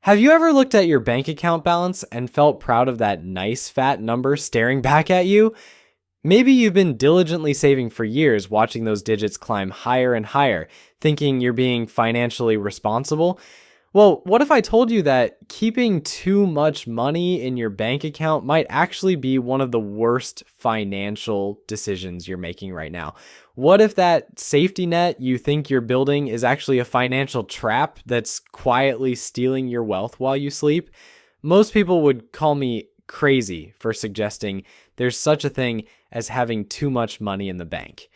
Have you ever looked at your bank account balance and felt proud of that nice fat number staring back at you? Maybe you've been diligently saving for years, watching those digits climb higher and higher, thinking you're being financially responsible. Well, what if I told you that keeping too much money in your bank account might actually be one of the worst financial decisions you're making right now? What if that safety net you think you're building is actually a financial trap that's quietly stealing your wealth while you sleep? Most people would call me crazy for suggesting there's such a thing as having too much money in the bank.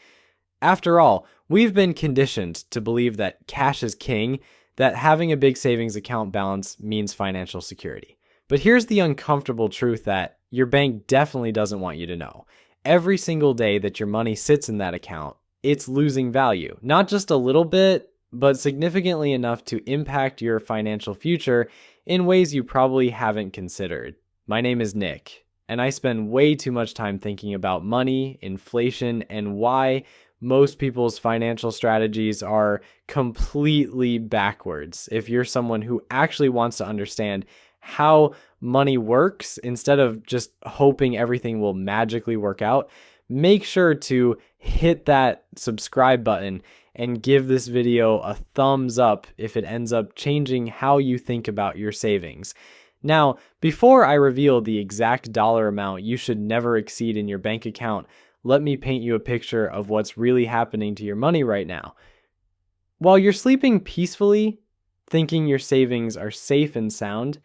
After all, we've been conditioned to believe that cash is king, that having a big savings account balance means financial security. But here's the uncomfortable truth that your bank definitely doesn't want you to know. Every single day that your money sits in that account, it's losing value. Not just a little bit, but significantly enough to impact your financial future in ways you probably haven't considered. My name is Nick, and I spend way too much time thinking about money, inflation, and why most people's financial strategies are completely backwards. If you're someone who actually wants to understand how money works instead of just hoping everything will magically work out, make sure to hit that subscribe button and give this video a thumbs up if it ends up changing how you think about your savings. Now, before I reveal the exact dollar amount you should never exceed in your bank account, let me paint you a picture of what's really happening to your money right now. While you're sleeping peacefully, thinking your savings are safe and sound,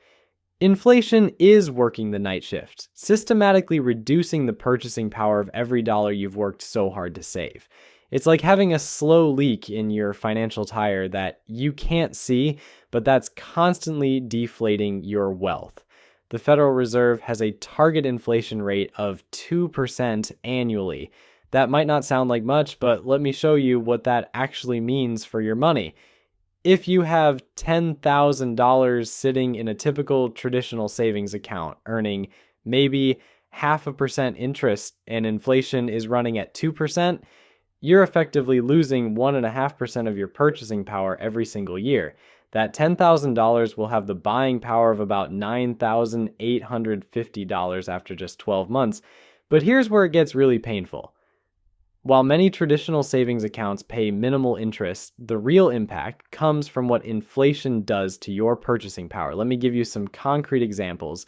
inflation is working the night shift, systematically reducing the purchasing power of every dollar you've worked so hard to save. It's like having a slow leak in your financial tire that you can't see, but that's constantly deflating your wealth. The Federal Reserve has a target inflation rate of 2% annually. That might not sound like much, but let me show you what that actually means for your money. If you have $10,000 sitting in a typical traditional savings account, earning maybe 0.5% interest, and inflation is running at 2%, you're effectively losing 1.5% of your purchasing power every single year. That $10,000 will have the buying power of about $9,850 after just 12 months. But here's where it gets really painful. While many traditional savings accounts pay minimal interest, the real impact comes from what inflation does to your purchasing power. Let me give you some concrete examples.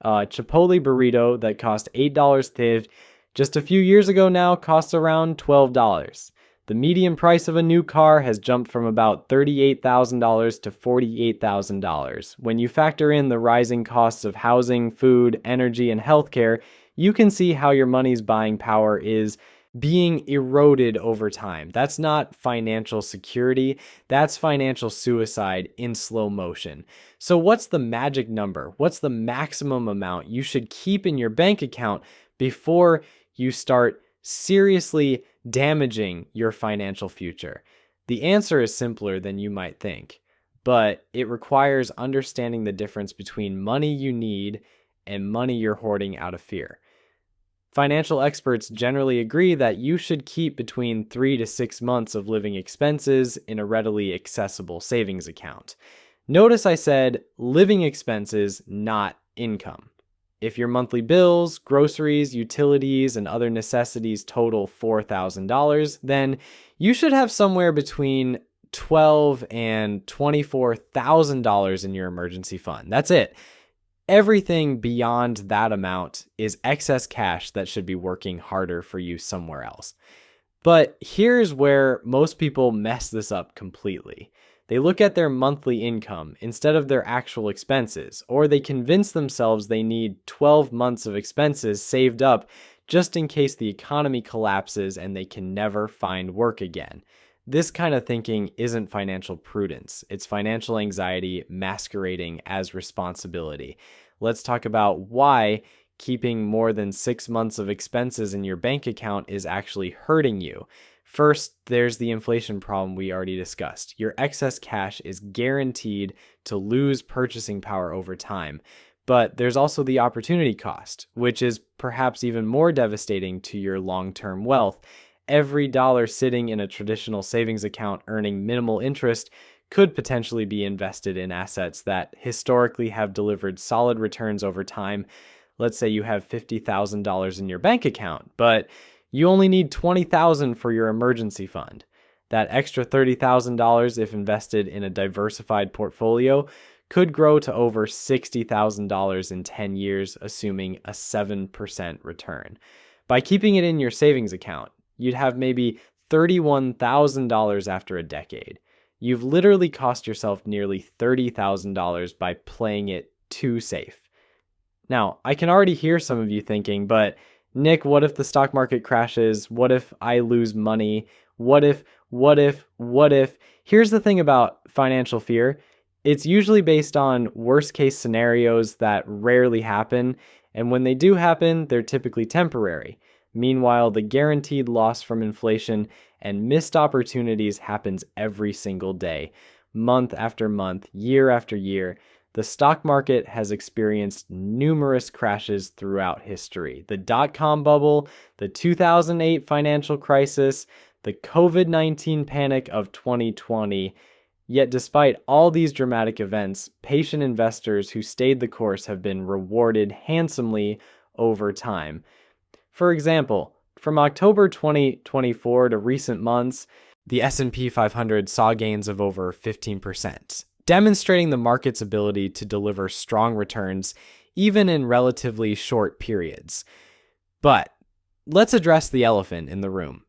Chipotle burrito that cost $8 just a few years ago now costs around $12. The median price of a new car has jumped from about $38,000 to $48,000. When you factor in the rising costs of housing, food, energy, and healthcare, you can see how your money's buying power is being eroded over time. That's not financial security, that's financial suicide in slow motion. So what's the magic number? What's the maximum amount you should keep in your bank account before you start seriously damaging your financial future? The answer is simpler than you might think, but it requires understanding the difference between money you need and money you're hoarding out of fear. Financial experts generally agree that you should keep between 3 to 6 months of living expenses in a readily accessible savings account. Notice I said living expenses, not income. If your monthly bills, groceries, utilities, and other necessities total $4,000, then you should have somewhere between $12,000 and $24,000 in your emergency fund. That's it. Everything beyond that amount is excess cash that should be working harder for you somewhere else. But here's where most people mess this up completely. They look at their monthly income instead of their actual expenses, or they convince themselves they need 12 months of expenses saved up just in case the economy collapses and they can never find work again. This kind of thinking isn't financial prudence. It's financial anxiety masquerading as responsibility. Let's talk about why keeping more than 6 months of expenses in your bank account is actually hurting you. First, there's the inflation problem we already discussed. Your excess cash is guaranteed to lose purchasing power over time. But there's also the opportunity cost, which is perhaps even more devastating to your long-term wealth. Every dollar sitting in a traditional savings account earning minimal interest could potentially be invested in assets that historically have delivered solid returns over time. Let's say you have $50,000 in your bank account, but you only need $20,000 for your emergency fund. That extra $30,000, if invested in a diversified portfolio, could grow to over $60,000 in 10 years, assuming a 7% return. By keeping it in your savings account, you'd have maybe $31,000 after a decade. You've literally cost yourself nearly $30,000 by playing it too safe. Now, I can already hear some of you thinking, but Nick, what if the stock market crashes? What if I lose money? What if? Here's the thing about financial fear. It's usually based on worst case scenarios that rarely happen, and when they do happen, they're typically temporary. Meanwhile, the guaranteed loss from inflation and missed opportunities happens every single day, month after month, year after year. The stock market has experienced numerous crashes throughout history. The dot-com bubble, the 2008 financial crisis, the COVID-19 panic of 2020. Yet despite all these dramatic events, patient investors who stayed the course have been rewarded handsomely over time. For example, from October 2024 to recent months, the S&P 500 saw gains of over 15%, demonstrating the market's ability to deliver strong returns even in relatively short periods. But let's address the elephant in the room.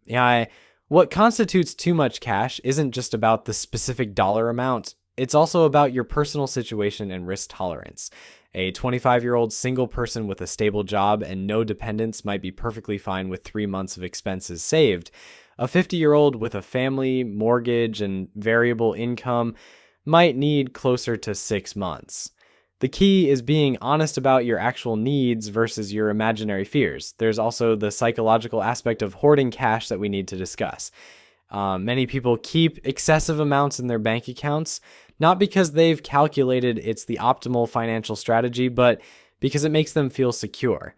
What constitutes too much cash isn't just about the specific dollar amount, it's also about your personal situation and risk tolerance. A 25-year-old single person with a stable job and no dependents might be perfectly fine with 3 months of expenses saved. A 50-year-old with a family, mortgage, and variable income might need closer to 6 months. The key is being honest about your actual needs versus your imaginary fears. There's also the psychological aspect of hoarding cash that we need to discuss. Many people keep excessive amounts in their bank accounts, not because they've calculated it's the optimal financial strategy, but because it makes them feel secure.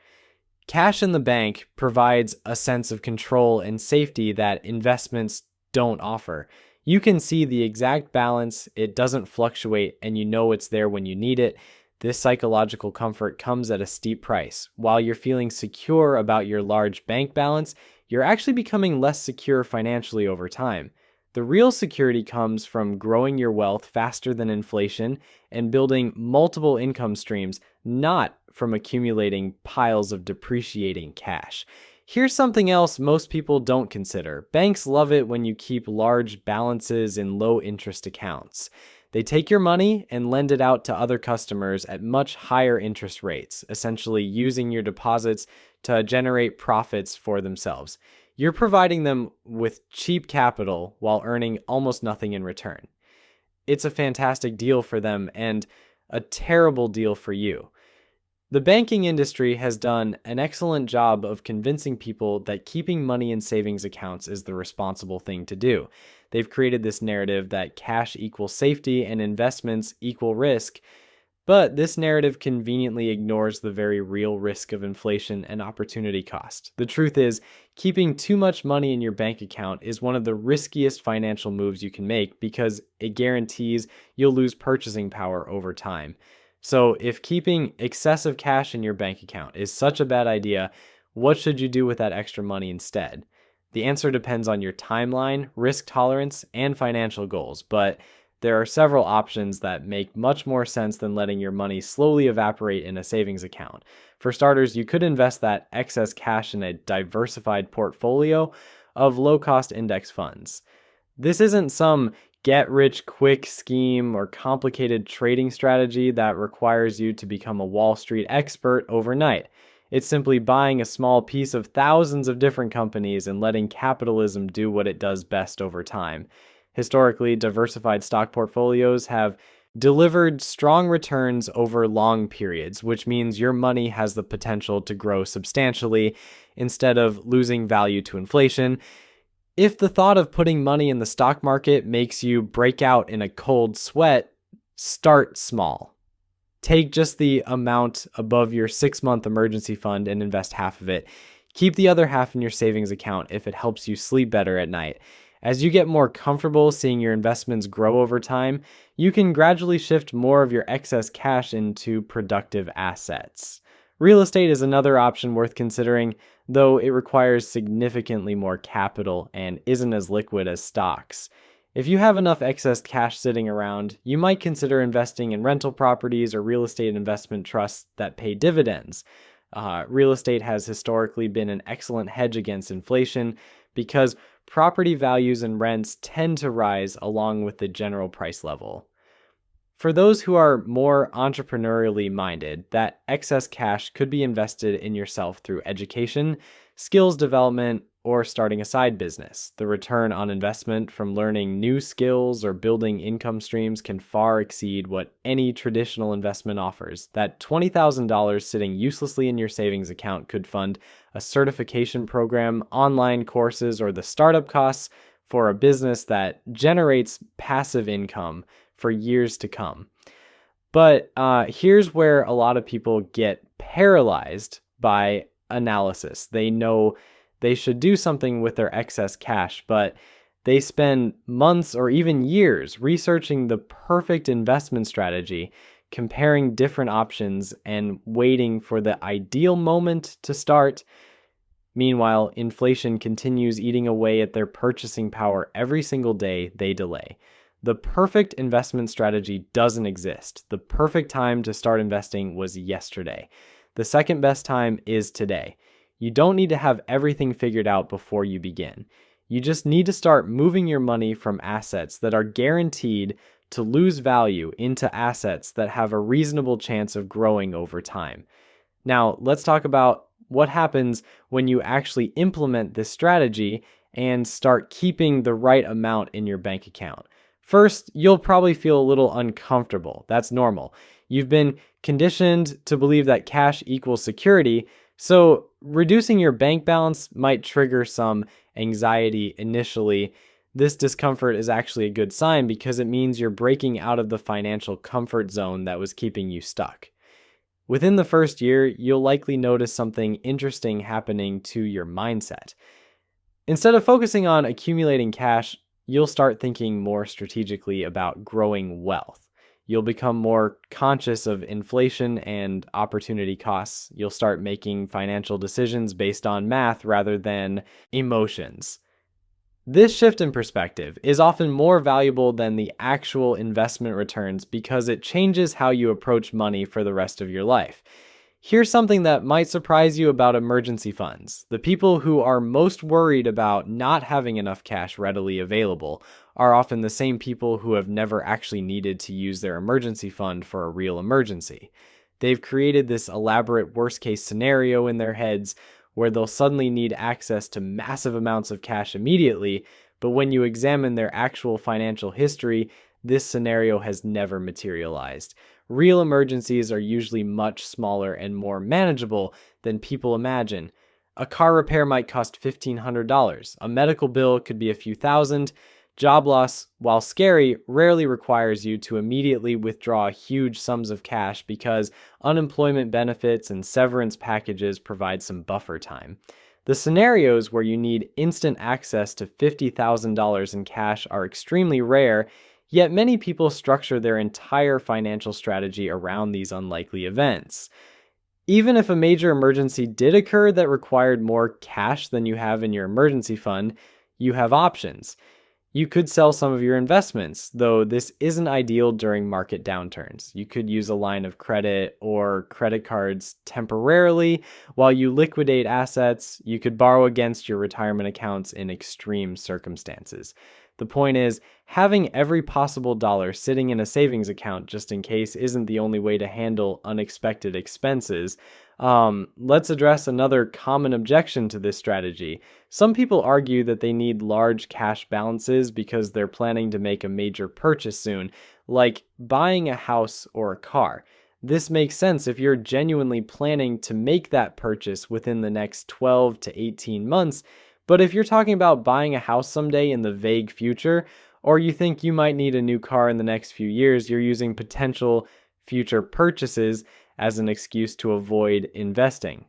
Cash in the bank provides a sense of control and safety that investments don't offer. You can see the exact balance, it doesn't fluctuate, and you know it's there when you need it. This psychological comfort comes at a steep price. While you're feeling secure about your large bank balance, you're actually becoming less secure financially over time. The real security comes from growing your wealth faster than inflation and building multiple income streams, not from accumulating piles of depreciating cash. Here's something else most people don't consider. Banks love it when you keep large balances in low-interest accounts. They take your money and lend it out to other customers at much higher interest rates, essentially using your deposits to generate profits for themselves. You're providing them with cheap capital while earning almost nothing in return. It's a fantastic deal for them and a terrible deal for you. The banking industry has done an excellent job of convincing people that keeping money in savings accounts is the responsible thing to do. They've created this narrative that cash equals safety and investments equal risk, but this narrative conveniently ignores the very real risk of inflation and opportunity cost. The truth is, keeping too much money in your bank account is one of the riskiest financial moves you can make because it guarantees you'll lose purchasing power over time. So if keeping excessive cash in your bank account is such a bad idea, what should you do with that extra money instead? The answer depends on your timeline, risk tolerance, and financial goals, but there are several options that make much more sense than letting your money slowly evaporate in a savings account. For starters, you could invest that excess cash in a diversified portfolio of low-cost index funds. This isn't some get-rich-quick scheme or complicated trading strategy that requires you to become a Wall Street expert overnight. It's simply buying a small piece of thousands of different companies and letting capitalism do what it does best over time. Historically, diversified stock portfolios have delivered strong returns over long periods, which means your money has the potential to grow substantially instead of losing value to inflation. If the thought of putting money in the stock market makes you break out in a cold sweat, start small. Take just the amount above your 6-month emergency fund and invest half of it. Keep the other half in your savings account if it helps you sleep better at night. As you get more comfortable seeing your investments grow over time, you can gradually shift more of your excess cash into productive assets. Real estate is another option worth considering, though it requires significantly more capital and isn't as liquid as stocks. If you have enough excess cash sitting around, you might consider investing in rental properties or real estate investment trusts that pay dividends. Real estate has historically been an excellent hedge against inflation because property values and rents tend to rise along with the general price level. For those who are more entrepreneurially minded, that excess cash could be invested in yourself through education, skills development, or starting a side business. The return on investment from learning new skills or building income streams can far exceed what any traditional investment offers. That $20,000 sitting uselessly in your savings account could fund a certification program, online courses, or the startup costs for a business that generates passive income for years to come. But here's where a lot of people get paralyzed by analysis. They know they should do something with their excess cash, but they spend months or even years researching the perfect investment strategy, comparing different options, and waiting for the ideal moment to start. Meanwhile, inflation continues eating away at their purchasing power every single day they delay. The perfect investment strategy doesn't exist. The perfect time to start investing was yesterday. The second best time is today. You don't need to have everything figured out before you begin. You just need to start moving your money from assets that are guaranteed to lose value into assets that have a reasonable chance of growing over time. Now, let's talk about what happens when you actually implement this strategy and start keeping the right amount in your bank account. First, you'll probably feel a little uncomfortable. That's normal. You've been conditioned to believe that cash equals security, so reducing your bank balance might trigger some anxiety initially. This discomfort is actually a good sign because it means you're breaking out of the financial comfort zone that was keeping you stuck. Within the first year, you'll likely notice something interesting happening to your mindset. Instead of focusing on accumulating cash, you'll start thinking more strategically about growing wealth. You'll become more conscious of inflation and opportunity costs. You'll start making financial decisions based on math rather than emotions. This shift in perspective is often more valuable than the actual investment returns because it changes how you approach money for the rest of your life. Here's something that might surprise you about emergency funds. The people who are most worried about not having enough cash readily available are often the same people who have never actually needed to use their emergency fund for a real emergency. They've created this elaborate worst-case scenario in their heads where they'll suddenly need access to massive amounts of cash immediately, but when you examine their actual financial history, this scenario has never materialized. Real emergencies are usually much smaller and more manageable than people imagine. A car repair might cost $1,500. A medical bill could be a few thousand. Job loss, while scary, rarely requires you to immediately withdraw huge sums of cash because unemployment benefits and severance packages provide some buffer time. The scenarios where you need instant access to $50,000 in cash are extremely rare, yet many people structure their entire financial strategy around these unlikely events. Even if a major emergency did occur that required more cash than you have in your emergency fund, you have options. You could sell some of your investments, though this isn't ideal during market downturns. You could use a line of credit or credit cards temporarily while you liquidate assets. You could borrow against your retirement accounts in extreme circumstances. The point is, having every possible dollar sitting in a savings account just in case isn't the only way to handle unexpected expenses. Let's address another common objection to this strategy. Some people argue that they need large cash balances because they're planning to make a major purchase soon, like buying a house or a car. This makes sense if you're genuinely planning to make that purchase within the next 12 to 18 months. But if you're talking about buying a house someday in the vague future, or you think you might need a new car in the next few years, you're using potential future purchases as an excuse to avoid investing.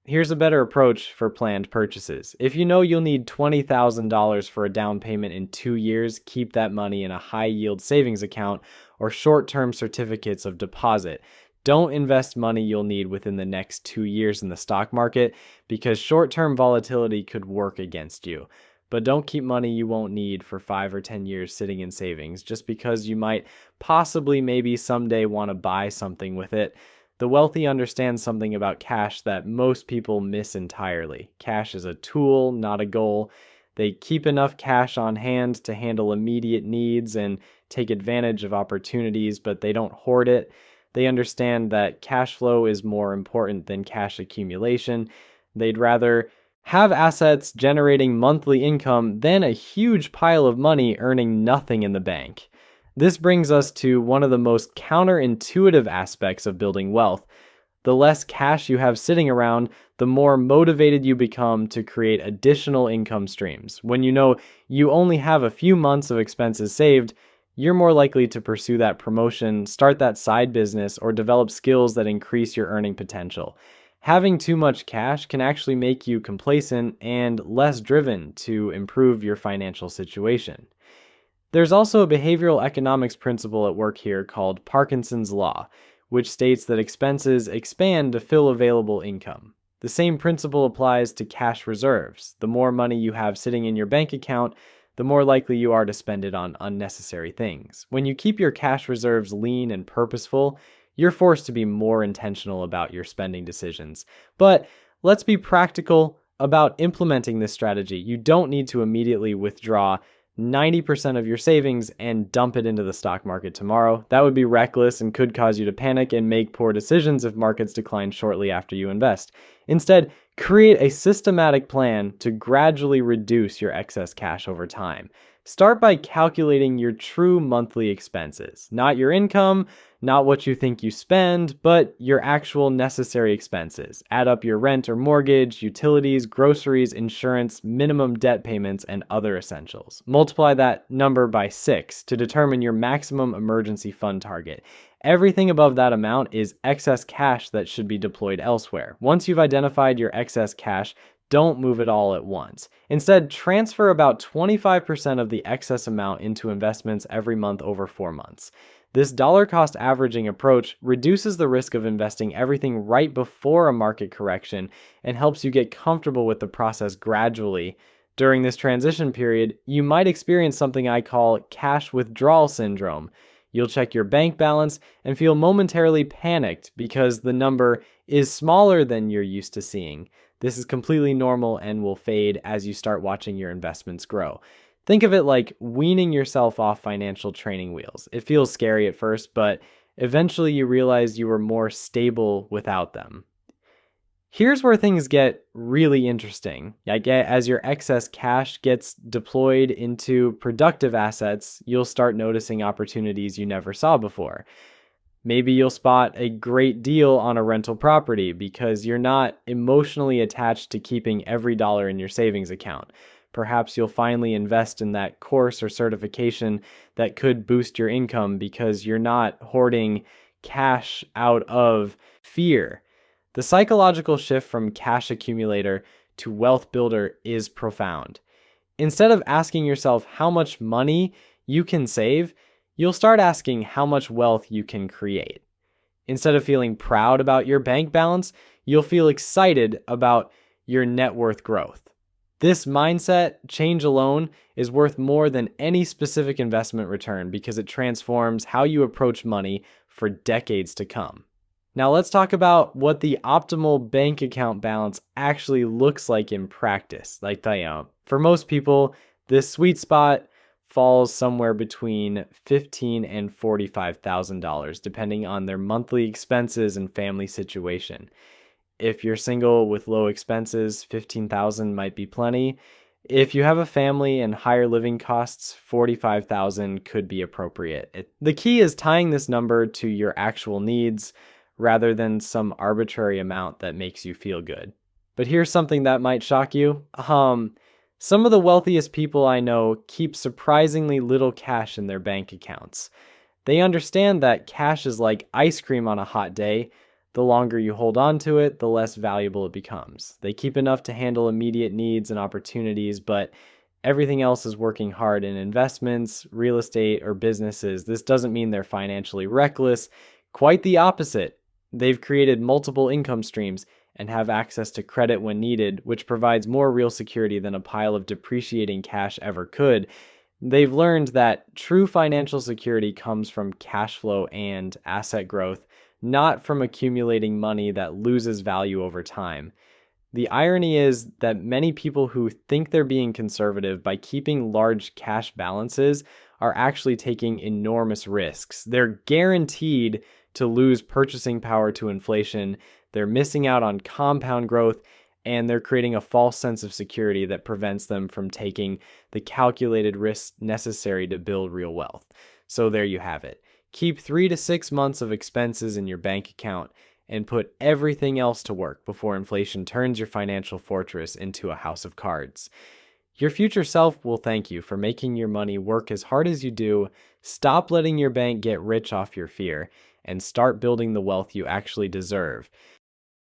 Here's a better approach for planned purchases. If you know you'll need $20,000 for a down payment in 2 years, keep that money in a high-yield savings account or short-term certificates of deposit. Don't invest money you'll need within the next 2 years in the stock market because short-term volatility could work against you. But don't keep money you won't need for 5 or 10 years sitting in savings just because you might possibly maybe someday want to buy something with it. The wealthy understand something about cash that most people miss entirely. Cash is a tool, not a goal. They keep enough cash on hand to handle immediate needs and take advantage of opportunities, but they don't hoard it. They understand that cash flow is more important than cash accumulation. They'd rather have assets generating monthly income than a huge pile of money earning nothing in the bank. This brings us to one of the most counterintuitive aspects of building wealth. The less cash you have sitting around, the more motivated you become to create additional income streams. When you know you only have a few months of expenses saved, you're more likely to pursue that promotion, start that side business, or develop skills that increase your earning potential. Having too much cash can actually make you complacent and less driven to improve your financial situation. There's also a behavioral economics principle at work here called Parkinson's Law, which states that expenses expand to fill available income. The same principle applies to cash reserves. The more money you have sitting in your bank account, the more likely you are to spend it on unnecessary things. When you keep your cash reserves lean and purposeful, you're forced to be more intentional about your spending decisions. But let's be practical about implementing this strategy. You don't need to immediately withdraw 90% of your savings and dump it into the stock market tomorrow. That would be reckless and could cause you to panic and make poor decisions if markets decline shortly after you invest. Instead, create a systematic plan to gradually reduce your excess cash over time. Start by calculating your true monthly expenses, not your income, not what you think you spend, but your actual necessary expenses. Add up your rent or mortgage, utilities, groceries, insurance, minimum debt payments, and other essentials. Multiply that number by 6 to determine your maximum emergency fund target. Everything above that amount is excess cash that should be deployed elsewhere. Once you've identified your excess cash, don't move it all at once. Instead, transfer about 25% of the excess amount into investments every month over 4 months. This dollar cost averaging approach reduces the risk of investing everything right before a market correction and helps you get comfortable with the process gradually. During this transition period, you might experience something I call cash withdrawal syndrome. You'll check your bank balance and feel momentarily panicked because the number is smaller than you're used to seeing. This is completely normal and will fade as you start watching your investments grow. Think of it like weaning yourself off financial training wheels. It feels scary at first, but eventually you realize you were more stable without them. Here's where things get really interesting. As your excess cash gets deployed into productive assets, you'll start noticing opportunities you never saw before. Maybe you'll spot a great deal on a rental property because you're not emotionally attached to keeping every dollar in your savings account. Perhaps you'll finally invest in that course or certification that could boost your income because you're not hoarding cash out of fear. The psychological shift from cash accumulator to wealth builder is profound. Instead of asking yourself how much money you can save, you'll start asking how much wealth you can create. Instead of feeling proud about your bank balance, you'll feel excited about your net worth growth. This mindset change alone is worth more than any specific investment return because it transforms how you approach money for decades to come. Now let's talk about what the optimal bank account balance actually looks like in practice. For most people, this sweet spot falls somewhere between $15,000 and $45,000, depending on their monthly expenses and family situation. If you're single with low expenses, $15,000 might be plenty. If you have a family and higher living costs, $45,000 could be appropriate. The key is tying this number to your actual needs rather than some arbitrary amount that makes you feel good. But here's something that might shock you. Some of the wealthiest people I know keep surprisingly little cash in their bank accounts. They understand that cash is like ice cream on a hot day. The longer you hold on to it, the less valuable it becomes. They keep enough to handle immediate needs and opportunities, but everything else is working hard in investments, real estate, or businesses. This doesn't mean they're financially reckless. Quite the opposite. They've created multiple income streams and have access to credit when needed, which provides more real security than a pile of depreciating cash ever could. They've learned that true financial security comes from cash flow and asset growth, not from accumulating money that loses value over time. The irony is that many people who think they're being conservative by keeping large cash balances are actually taking enormous risks. They're guaranteed to lose purchasing power to inflation, they're missing out on compound growth, and they're creating a false sense of security that prevents them from taking the calculated risks necessary to build real wealth. So there you have it. Keep 3 to 6 months of expenses in your bank account and put everything else to work before inflation turns your financial fortress into a house of cards. Your future self will thank you for making your money work as hard as you do. Stop letting your bank get rich off your fear and start building the wealth you actually deserve.